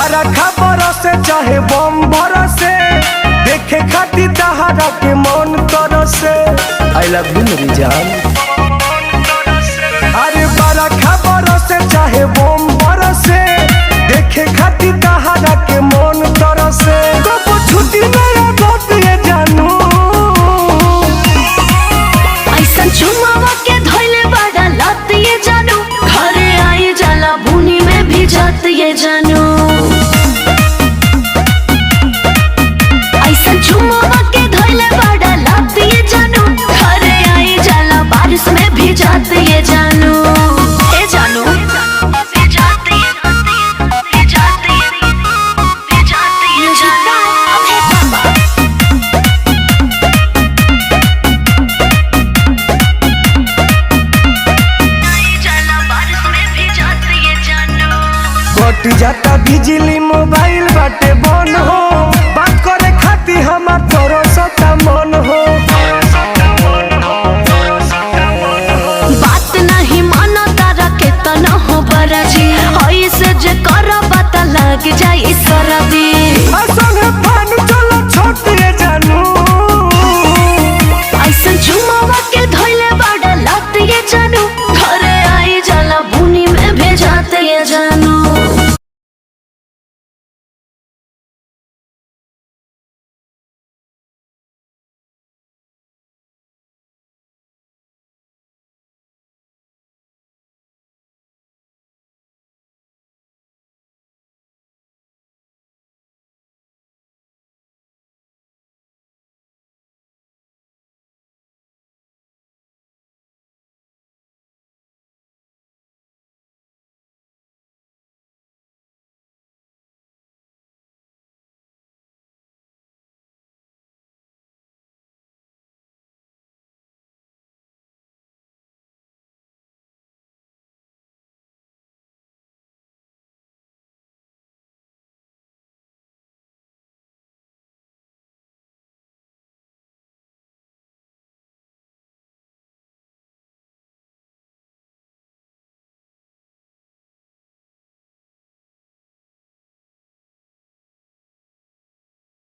बरखा बरसे चाहे बम बरसे, देखे खातिर तहरा के मन तरसे। आई लव यू मेरी जान। अरे बरखा बरसे चाहे बम बरसे, देखे खातिर तहरा के मन तरसे। कब छुट्टी मेरा दोस्त ये जानू, ऐसा चुमावा के धोइले बड़ा लत ये जानू, घरे आई जाला बुनी में भी जात ये जानू। ऐसा चुमावा के धोइले बड़ा लत ये जानू, घरे आई जाला बारिश में भी जात ये जानू। ए जानू कट जाता बिजली मोबाइल बाटे बन हो, बात करे खातिर हमार तोरो सता मन हो। बात नहीं माना तारा के तना हो बराजी, ऐसे जे कर पता लग जाई सरदी।